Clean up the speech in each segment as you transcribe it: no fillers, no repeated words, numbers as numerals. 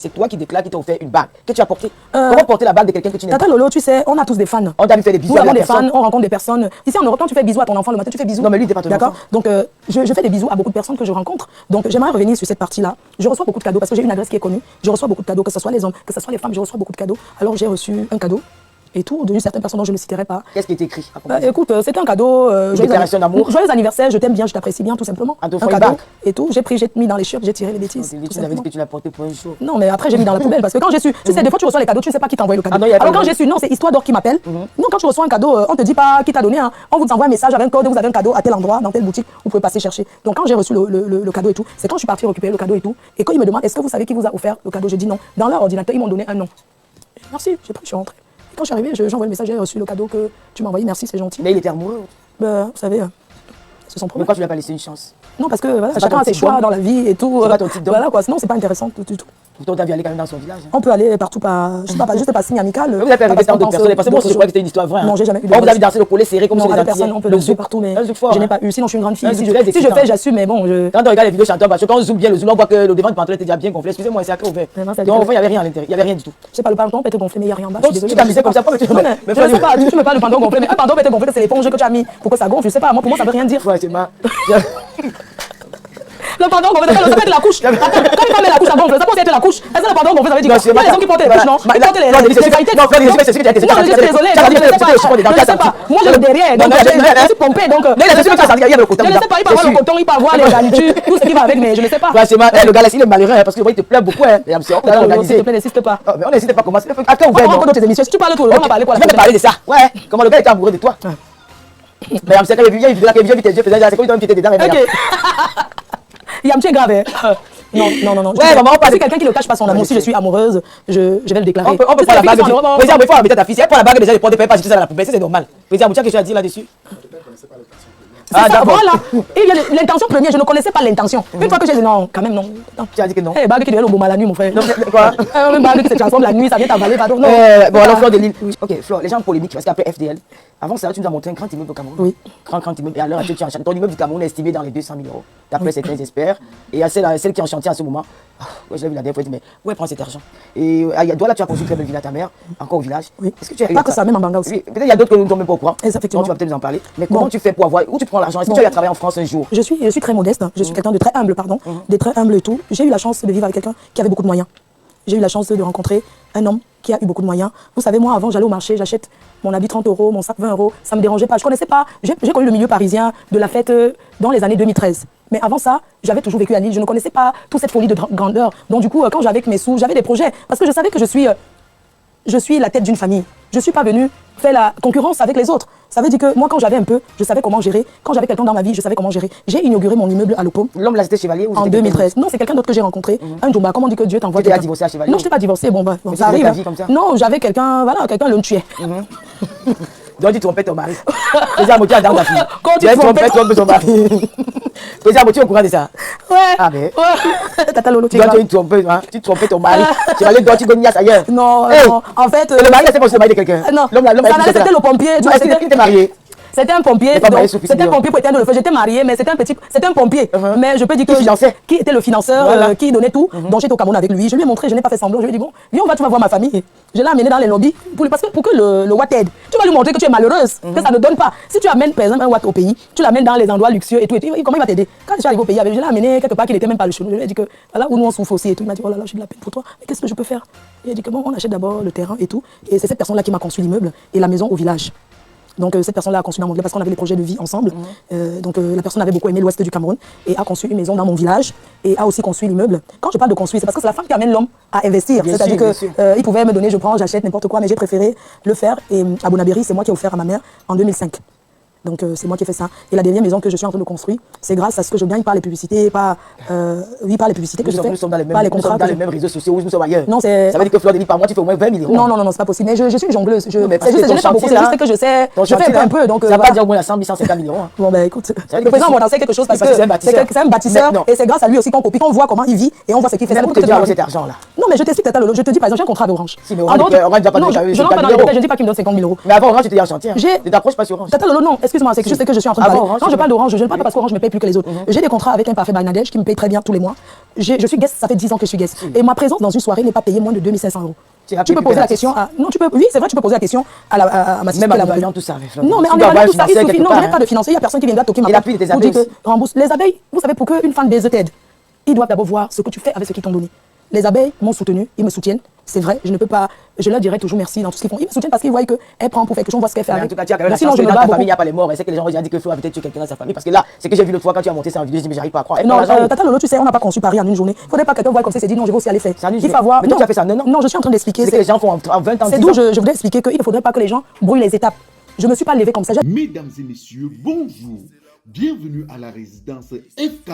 C'est toi qui déclares qu'il t'a offert une bague que tu as portée. Comment porter la bague de quelqu'un que tu n'aimes pas? Tata Lolo, tu sais, on a tous des fans. On t'a vu faire des bisous Nous à la avons des personne. fans, on rencontre des personnes. Ici en Europe, quand tu fais bisous à ton enfant le matin, tu fais bisous. Non, mais lui, il n'était pas ton enfant. D'accord. Donc, je fais des bisous à beaucoup de personnes que je rencontre. Donc, j'aimerais revenir sur cette partie-là. Je reçois beaucoup de cadeaux parce que j'ai une adresse qui est connue. Je reçois beaucoup de cadeaux, que ce soit les hommes, que ce soit les femmes, je reçois beaucoup de cadeaux. Alors, j'ai reçu un cadeau. Et tout, d'une certaine personne dont je ne citerai pas. Qu'est-ce qui est écrit? Écoute, c'était un cadeau. Déclaration d'amour. Joyeux anniversaire, je t'aime bien, je t'apprécie bien, tout simplement. Un cadeau bague. et tout. J'ai mis dans les chiottes, j'ai tiré les bêtises. Tu avais dit que tu l'as porté pour un jour. Non, mais après, j'ai mis dans la poubelle parce que quand j'ai su, tu sais, des fois, tu reçois les cadeaux, tu ne sais pas qui t'a envoyé le cadeau. Ah non, alors, quand j'ai su, non, c'est Histoire d'Or qui m'appelle. Non, quand tu reçois un cadeau, on ne te dit pas qui t'a donné. Hein. On vous envoie un message avec un code, vous avez un cadeau à tel endroit, dans telle boutique, vous pouvez passer chercher. Donc, quand j'ai reçu le cadeau et tout, c'est quand je suis partie récupérer le cadeau et tout. Et quand ils me demandent, est-ce que vous savez qui vous a offert le cadeau? J'ai dit non. Dans leur ordinateur, ils m'ont donné un nom. Merci, j'ai pris, je suis rentrée. Quand je suis arrivée, j'envoie le message, j'ai reçu le cadeau que tu m'as envoyé, merci, c'est gentil. Mais il était amoureux. Vous savez, c'est son problème. Pourquoi tu lui as pas laissé une chance? Non, parce que voilà, chacun a ses choix dans la vie et tout. C'est pas ton type d'homme. Voilà quoi, sinon c'est pas intéressant du tout. Pourtant, tu as vu aller quand même dans son village. On peut aller partout par, je sais pas, juste par signe amical. Vous avez fait avec tant d'autres personnes, parce que moi, je crois que c'était une histoire vraie. Non, j'ai jamais eu de. On vous avez dansé le collet serré comme non, sur les avec personne, on peut danser partout, mais je n'ai pas eu. Sinon, je suis une grande fille. Si je fais, j'assume, mais bon. Quand on regarde les vidéos chanteurs, parce que quand on zoome bien le zoom, on voit que le devant du pantalon était déjà bien gonflé. Excusez-moi, c'est à ouvert. Donc, au fond, il n'y avait rien à l'intérieur. Il n'y avait rien du tout. Je sais pas, le pantalon peut être gonflé, mais il n'y a rien en bas. Donc, tu t'amusais comme ça, pas. Je sais pas, tu me parles de pantalon gonflé, mais un pantalon peut être gonflé, c'est l'éponge que tu as mis pour que ça gonfle. Je sais pas, moi, pour moi, ça veut rien dire. Ouais, c'est marrant. Le pantalon gonflé, ça peut être la couche. Quand il met la couche, ça gonfle. Ça peut être la couche. Est-ce que le pantalon gonflé, ça veut dire quoi? Il y a les hommes qui portent les couches, non? Ils portent les vérités. Non, je suis désolée. Je sais pas. Moi, j'ai le derrière. Donc, je suis pompée. Donc, je ne sais pas. Il peut avoir le coton, il peut avoir les garnitures, tout ce qui va avec, mais je ne sais pas. Le gars là, il est malheureux parce que il te plaît beaucoup. On t'a organisé. S'il te plaît, n'insiste pas. On n'hésite pas. Comment ça fait? À quand ouvert? On tes émissions. Si tu parles tout, on va parler quoi? Tu peux me parler de ça? Ouais. Comment le gars était amoureux de toi? Mais c'est quand il vit tes yeux, c'est comme tu étais dedans. Yamchi est grave. Non. Ouais, maman, c'est quelqu'un qui ne cache pas son amour. Si je suis amoureuse, je vais le déclarer. On peut faire la bague. Président, il faut inviter ta fille. Si elle prend la bague déjà, elle ne pas juste ça dans la poubelle, c'est normal. Président, tu as quelque chose à dire là-dessus? Ah, d'accord. Voilà. Et l'intention première, je ne connaissais pas l'intention. Une fois que j'ai dit non, quand même non. Tu as dit que non. Eh, bague qui devient le boum à la nuit, mon frère. Non, quoi? Une bague qui se transforme la nuit, ça vient t'avaler, pardon. Bon, alors, Fleur de Lille. Ok, Fleur, les gens polémiques, parce qu'après FDL, avant ça, tu nous as montré un grand immeuble au Cameroun. Oui. Grand immeuble. Et à l'heure actuelle, tu es en chantier. Ton immeuble du Cameroun est estimé dans les 200 000 €, d'après certains experts. Et à celle qui est en chantier en ce moment, je l'ai vu la dernière fois, je dis, mais où elle prend cet argent? Et à Douala, tu as construit une très belle villa à ta mère, encore au village. Oui. Est-ce que tu as pas que ça, même en Banga aussi. Oui, peut-être il y a d'autres que nous ne sommes même pas au courant. Effectivement. Donc, tu vas peut-être nous en parler. Mais comment tu fais pour avoir. Où tu prends l'argent? Est-ce que tu as travaillé en France un jour? Je suis très modeste. Je suis quelqu'un de très humble, pardon. De très humble et tout. J'ai eu la chance de vivre avec quelqu'un qui avait beaucoup de moyens. J'ai eu la chance de rencontrer un homme qui a eu beaucoup de moyens. Vous savez, moi, avant, j'allais au marché, j'achète mon habit 30 €, mon sac 20 €. Ça ne me dérangeait pas. Je ne connaissais pas. J'ai connu le milieu parisien de la fête dans les années 2013. Mais avant ça, j'avais toujours vécu à Lille. Je ne connaissais pas toute cette folie de grandeur. Donc, du coup, quand j'avais mes sous, j'avais des projets. Parce que je savais que je suis la tête d'une famille. Je ne suis pas venue faire la concurrence avec les autres. Ça veut dire que moi, quand j'avais un peu, je savais comment gérer. Quand j'avais quelqu'un dans ma vie, je savais comment gérer. J'ai inauguré mon immeuble à Lopom. L'homme là, c'était Chevalier ou en 2013. Non, c'est quelqu'un d'autre que j'ai rencontré. Un Djomba. Comment on dit que Dieu t'envoie? Tu t'es divorcé à Chevalier? Non, je n'étais pas divorcée. Bon, ça arrive. Ta vie comme ça? Non, j'avais quelqu'un, voilà, quelqu'un le tuait. Donc tu trompais ton mari. Président Motti a dans ta fille. Quand tu trompais ton mari. Président Motti est au courant de ça? Ouais. Ah mais. Ouais. Tata Lolo, tu trompais ton mari. Tu vas aller dans tu gagnes ailleurs. Non, non. En fait. Le mari, c'est pas le mari de quelqu'un. Non. L'homme c'était le pompier. Tu étais marié? C'était un pompier. C'était un pompier pour éteindre le feu. J'étais mariée, mais c'était un pompier. Mais je peux dire qui était le financeur, qui donnait tout. Donc j'étais au Cameroun avec lui. Je lui ai montré, je n'ai pas fait semblant. Je lui ai dit bon, viens, tu vas voir ma famille. Je l'ai amené dans les lobbies pour que le Watt aide. Tu vas lui montrer que tu es malheureuse, que ça ne donne pas. Si tu amènes par exemple un Watt au pays, tu l'amènes dans les endroits luxueux et tout. Comment il va t'aider? Quand je suis arrivé au pays, je l'ai amené quelque part qui n'était même pas le chelou. Je lui ai dit que voilà où nous on souffre aussi et tout. Il m'a dit oh là là, j'ai de la peine pour toi. Mais qu'est-ce que je peux faire? Il a dit que bon, on achète d'abord le terrain et tout. Et c'est cette personne-là qui m'a construit l'immeuble et la maison au village. Donc cette personne-là a construit dans mon village parce qu'on avait des projets de vie ensemble. Donc la personne avait beaucoup aimé l'ouest du Cameroun et a construit une maison dans mon village et a aussi construit l'immeuble. Quand je parle de construire, c'est parce que c'est la femme qui amène l'homme à investir. C'est-à-dire qu'il pouvait me donner, je prends, j'achète n'importe quoi, mais j'ai préféré le faire. Et à Bonabéry, c'est moi qui ai offert à ma mère en 2005. Donc c'est moi qui ai fait ça. Et la dernière maison que je suis en train de construire, c'est grâce à ce que je gagne par les publicités, par les publicités que je fais. Nous sommes dans les mêmes, par les contrats. Nous sommes dans les mêmes réseaux sociaux où nous sommes ailleurs. Non, ça veut dire que Fleur de Lille par mois, tu fais au moins 20 millions. Non, c'est pas possible. Mais je suis une jongleuse. C'est juste que je sais. Je fais un peu. Donc, ça va pas dire au moins à 100 000, 150 millions. Bon, ben écoute. Le président m'a lancé quelque chose parce que c'est un bâtisseur. Et c'est grâce à lui aussi qu'on copie, qu'on voit comment il vit et on voit ce qu'il fait. Mais pourquoi tu as cet argent-là? Non, mais je t'explique, Tata Lolo. Je te dis, par exemple, j'ai un contrat d'Orange. Non, je ne dis pas qu'il me donne 50 000 €. Mais avant Orange, tu étais en chantier. Ne t'approche pas sur Orange. Tata Lolo, non. excuse-moi, c'est que je sais que je suis en train de parler. Quand je parle d'Orange, je ne parle pas parce qu'Orange me paye plus que les autres. J'ai des contrats avec un parfait Bangladesh qui me paye très bien tous les mois. Je suis guest, ça fait 10 ans que je suis guest. Et ma présence dans une soirée n'est pas payée moins de 2500 €. Tu peux poser la question à... Non, tu peux... Oui, c'est vrai, tu peux poser la question à ma sister. Même en évaluant tout ça. Non, mais en évaluant tout ça, il suffit... Non, je n'ai pas de financier. Il n'y a personne qui viendra toquer ma porte pour dire que rembourse. Les abeilles, vous savez, pour qu'une femme baise t'aide, ils doivent d'abord voir ce que tu fais avec ce qu'ils t'ont donné. Les abeilles m'ont soutenu, ils me soutiennent. C'est vrai, je ne peux pas... Je leur dirai toujours merci dans tout ce qu'ils font. Ils me soutiennent parce qu'ils voient qu'elle prend pour faire quelque chose, on voit ce qu'elle fait avec. En tout cas, tu as quand même la chance que dans ta famille, il n'y a pas les morts. Et c'est que les gens ont dit qu'il faut peut-être tuer quelqu'un dans sa famille. Parce que là, c'est que j'ai vu l'autre fois quand tu as monté ça en vidéo, je dis mais j'arrive pas à croire. Non, Tata Lolo, tu sais, on n'a pas conçu Paris en une journée. Il ne faudrait pas que quelqu'un voie comme ça et se dise non, je vais aussi aller faire. Il faut avoir... Mais toi, tu as fait ça, non? Non, je suis en train d'expliquer. C'est que les gens font en 20 ans. C'est d'où je voudrais expliquer qu'il ne faudrait pas que les gens brouillent les étapes. Je ne me suis pas levée comme ça. Mesdames et messieurs, bonjour. Bienvenue à la résidence FK.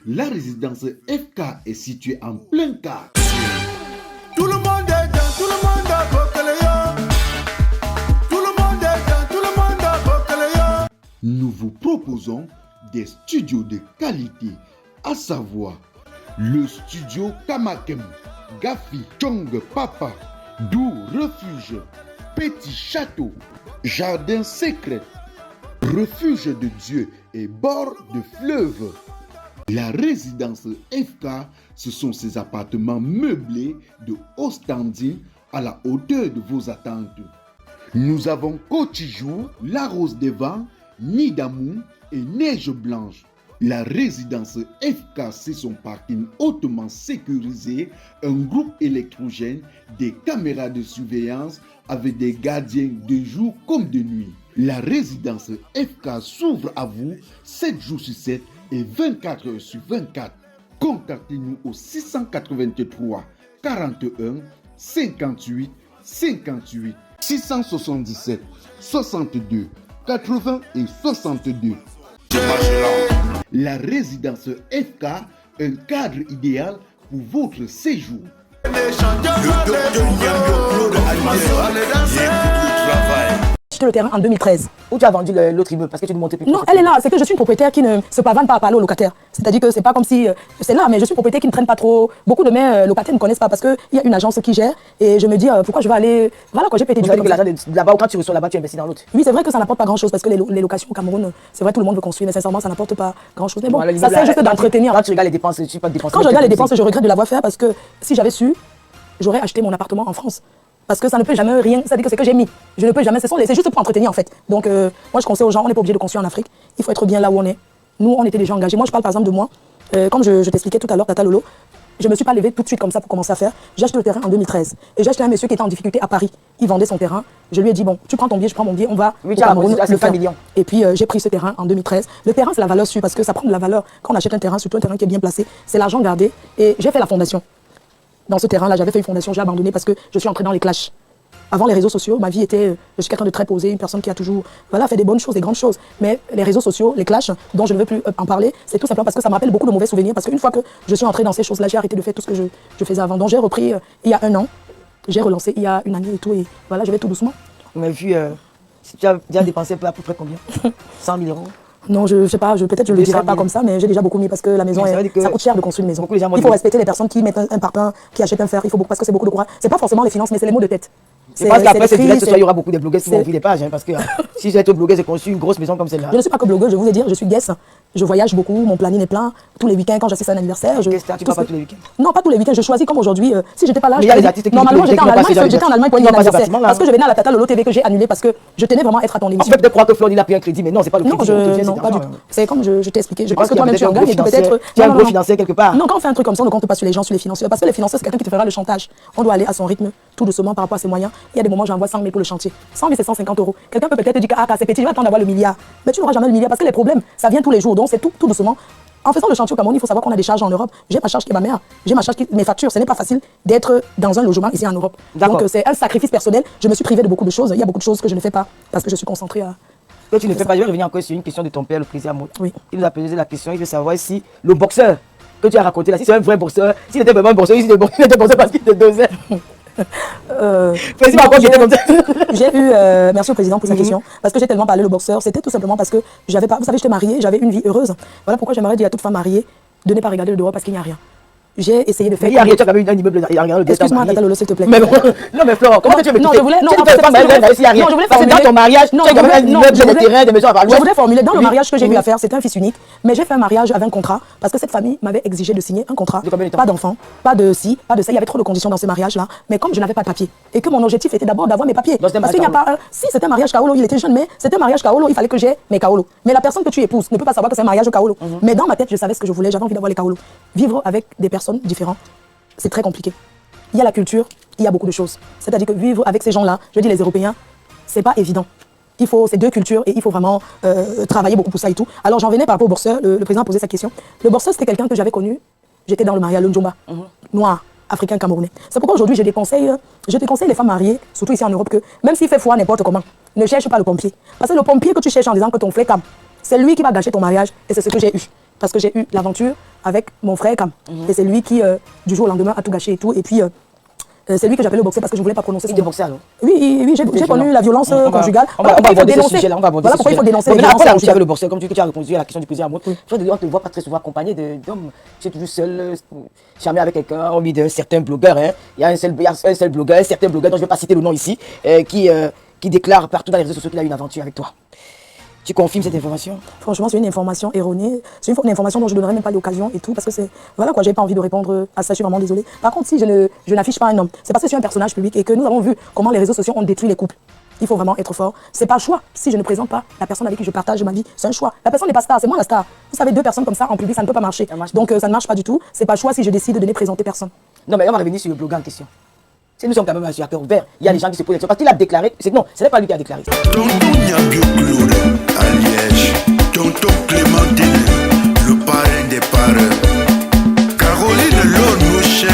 La résidence FK est située en plein quartier. Tout le monde est dans, tout le monde a Bokeléo. Tout le monde est dans, tout le monde a Bokeléo. Nous vous proposons des studios de qualité, à savoir le studio Kamakem, Gafi, Chong Papa, Dou Refuge, Petit Château, Jardin Secret, Refuge de Dieu et bord de fleuve. La résidence FK, ce sont ces appartements meublés de haut standing à la hauteur de vos attentes. Nous avons Cotijour, La Rose des Vents, Nid d'Amour et Neige Blanche. La résidence FK, c'est son parking hautement sécurisé, un groupe électrogène, des caméras de surveillance avec des gardiens de jour comme de nuit. La résidence FK s'ouvre à vous 7 jours sur 7 et 24 heures sur 24. Contactez-nous au 683 41 58 58 677 62 80 et 62. La résidence FK, un cadre idéal pour votre séjour. Acheté le terrain en 2013. Où tu as vendu l'autre immeuble parce que tu ne montais plus. Non, elle est là. C'est que je suis une propriétaire qui ne se pavane pas à parler aux locataires. C'est-à-dire que c'est pas comme si c'est là, mais je suis une propriétaire qui ne traîne pas trop. Beaucoup de mes locataires ne connaissent pas parce qu'il y a une agence qui gère et je me dis pourquoi je vais aller. Voilà quoi, j'ai pété du temps. Là-bas, quand tu reçois là-bas, tu investis dans l'autre. Oui, c'est vrai que ça n'apporte pas grand-chose parce que les locations au Cameroun, c'est vrai, tout le monde veut construire, mais sincèrement, ça n'apporte pas grand-chose. Mais bon, ça sert juste d'entretenir. Quand tu regardes les dépenses, tu pas de dépenses. Quand je regarde les dépenses, je regrette de l'avoir fait parce que si j'avais su, j'aurais acheté mon appartement en France. Parce que ça ne peut jamais rien, ça dit que c'est que j'ai mis. Je ne peux jamais, c'est juste pour entretenir en fait. Donc moi je conseille aux gens, on n'est pas obligé de construire en Afrique. Il faut être bien là où on est. Nous, on était déjà engagés. Moi je parle par exemple de moi. Comme je t'expliquais tout à l'heure, Tata Lolo, je ne me suis pas levée tout de suite comme ça pour commencer à faire. J'ai acheté le terrain en 2013. Et j'ai acheté un monsieur qui était en difficulté à Paris. Il vendait son terrain. Je lui ai dit, bon, tu prends ton billet, je prends mon billet, on va au Cameroun le faire. Et puis j'ai pris ce terrain en 2013. Le terrain, c'est la valeur sûre parce que ça prend de la valeur. Quand on achète un terrain, surtout un terrain qui est bien placé, c'est l'argent gardé. Et j'ai fait la fondation. Dans ce terrain-là, j'avais fait une fondation, j'ai abandonné parce que je suis entrée dans les clashs. Avant les réseaux sociaux, ma vie était, je suis quelqu'un de très posé, une personne qui a toujours fait des bonnes choses, des grandes choses. Mais les réseaux sociaux, les clashs, dont je ne veux plus en parler, c'est tout simplement parce que ça me rappelle beaucoup de mauvais souvenirs. Parce qu'une fois que je suis entrée dans ces choses-là, j'ai arrêté de faire tout ce que je faisais avant. Donc j'ai repris il y a 1 an, j'ai relancé il y a 1 année et tout. Et voilà, je vais tout doucement. Mais vu, si tu as déjà dépensé à peu près combien? 100 000 €? Non, je ne sais pas, peut-être je ne le dirai pas comme ça, mais j'ai déjà beaucoup mis parce que la maison, ça coûte cher de construire une maison. Il faut respecter les personnes qui mettent un parpaing, qui achètent un fer, il faut beaucoup, parce que c'est beaucoup de courage. C'est pas forcément les finances, mais c'est les mots de tête. Je pense qu'après ce direct, il y aura beaucoup de blogueurs qui vont ouvrir des pages, parce que si j'ai été blogueuse, j'ai construit une grosse maison comme celle-là. Je ne suis pas que blogueuse, je vous ai dit, je suis guest. Je voyage beaucoup, mon planning est plein. Tous les week-ends, quand j'assiste à un anniversaire. Tu pars pas tous les week-ends? Non, pas tous les weeks-ends. Je choisis comme aujourd'hui. Si j'étais pas là, normalement j'étais en Allemagne pour un anniversaire. Parce que je venais à la Tata Lolo TV que j'ai annulé parce que je tenais vraiment à être à ton émission. En fait, de croire que Florine a pris un crédit, mais non, c'est pas le crédit. Non, pas du tout. C'est comme je t'ai expliqué. Je pense que toi-même tu en gagnes et peut-être. Tu as un gros financier quelque part. Non, quand on fait un truc comme ça, on ne compte pas sur les gens, sur les financiers. Parce que les financiers, c'est quelqu'un qui te fera le chantage. On doit aller à son rythme, tout doucement par rapport à ses moyens. Il y a des moments, j'envoie 100 000 pour le chantier. 100 000, c'est 150 €. Quelqu'un peut peut-être dire que c'est petit, je vais attendre d'avoir le milliard. Mais tu n'auras jamais le milliard parce que les problèmes, ça vient tous les jours. Donc c'est tout doucement. En faisant le chantier au Cameroun, il faut savoir qu'on a des charges en Europe. J'ai ma charge qui est ma mère. J'ai ma charge qui mes factures. Ce n'est pas facile d'être dans un logement ici en Europe. Donc c'est un sacrifice personnel. Je me suis privée de beaucoup de choses. Il y a beaucoup de choses que je ne fais pas parce que je suis concentrée à... Toi, tu ne fais pas. Je vais revenir encore sur une question de ton père, le président Amour. Oui. Il nous a posé la question, il veut savoir si le boxeur que tu as raconté là, si c'est un vrai boxeur, s'il était vraiment un boxeur, il était boxeur parce qu'il te dosait. J'ai eu, merci au président pour sa question, parce que j'ai tellement parlé le boxeur, c'était tout simplement parce que j'avais pas, vous savez, j'étais mariée, j'avais une vie heureuse. Voilà pourquoi j'aimerais dire à toute femme mariée de ne pas regarder le dehors parce qu'il n'y a rien. j'ai essayé de faire. Il y a rien, tu as quand même eu un immeuble. Excuse-moi, Tata Lolo, s'il te plaît. Mais non, mais Flore, comment tu veux me Non, je voulais. Non, tu ne peux pas mettre dans il y a rien. Non, je voulais Parce que dans ton mariage, tu as quand même un immeuble, des terrains, des maisons à Valois. Je voulais formuler dans le mariage que j'ai eu à faire, c'était un fils unique, mais j'ai fait un mariage avec un contrat parce que cette famille m'avait exigé de signer un contrat. De combien de temps? Pas d'enfants, pas de ci, pas de ça. Il y avait trop de conditions dans ce mariage-là. Mais comme je n'avais pas de papier et que mon objectif était d'abord d'avoir mes papiers. Donc, Parce qu'il n'y a pas. Si c'était un mariage Kaolo, il était jeune, mais c'était un mariage Kaolo, il fallait que j'ai mes Kaolo. Mais la personne que tu épouses ne peut pas savoir que c'est un mariage Kaolo. Mais dans ma tête, je savais ce que je voulais, j'avais envie d'avoir les Kaolo. Vivre avec des personnes différentes, c'est très compliqué. Il y a la culture, il y a beaucoup de choses. C'est-à-dire que vivre avec ces gens-là, je dis les Européens, c'est pas évident. Il faut ces deux cultures et il faut vraiment travailler beaucoup pour ça et tout. Alors j'en venais par rapport au borseur, le président a posé sa question. Le borseur, c'était quelqu'un que j'avais connu, j'étais dans le mariage, le Njomba, noir, africain, camerounais. C'est pourquoi aujourd'hui je déconseille les femmes mariées, surtout ici en Europe, que même s'il fait froid n'importe comment, ne cherche pas le pompier. Parce que le pompier que tu cherches en disant que ton frère Cam, c'est lui qui va gâcher ton mariage et c'est ce que j'ai eu. Parce que j'ai eu l'aventure avec mon frère Cam. Et c'est lui qui, du jour au lendemain, a tout gâché et tout. Et puis, c'est lui que j'appelais le boxeur parce que je ne voulais pas prononcer son nom. boxeur alors? Oui, j'ai connu la violence conjugale. On va aborder ce sujet-là, on va aborder Voilà pourquoi il faut dénoncer les violences. violences Après, conjugales. le boxeur, comme tu as répondu à la question du président, on ne te voit pas très souvent accompagné d'hommes. Tu es toujours seul, jamais avec quelqu'un, hormis de certains blogueurs. Il y a un seul blogueur, certains blogueurs dont je ne vais pas citer le nom ici, qui déclare partout dans les réseaux sociaux qu'il a une aventure avec toi. Tu confirmes cette information? Franchement, c'est une information erronée. C'est une information dont je ne donnerai même pas l'occasion et tout, parce que c'est... Voilà quoi, j'ai pas envie de répondre à ça, je suis vraiment désolée. Par contre, si je n'affiche pas un homme, c'est parce que je suis un personnage public et que nous avons vu comment les réseaux sociaux ont détruit les couples. Il faut vraiment être fort. C'est pas un choix. Si je ne présente pas la personne avec qui je partage ma vie, c'est un choix. La personne n'est pas star, c'est moi la star. Vous savez, deux personnes comme ça en public, ça ne peut pas marcher. Donc ça ne marche pas du tout. C'est pas un choix si je décide de ne présenter personne. Non, mais on va revenir sur le blogueur en question. Si nous sommes quand même sur un cœur ouvert, il y a des gens qui se posent la question. Parce qu'il a déclaré, non, ce n'est pas lui qui a déclaré. Tonton Niabio Claude à Liège, Tonton Clémentine, le parrain des parrains, Caroline Lonouche,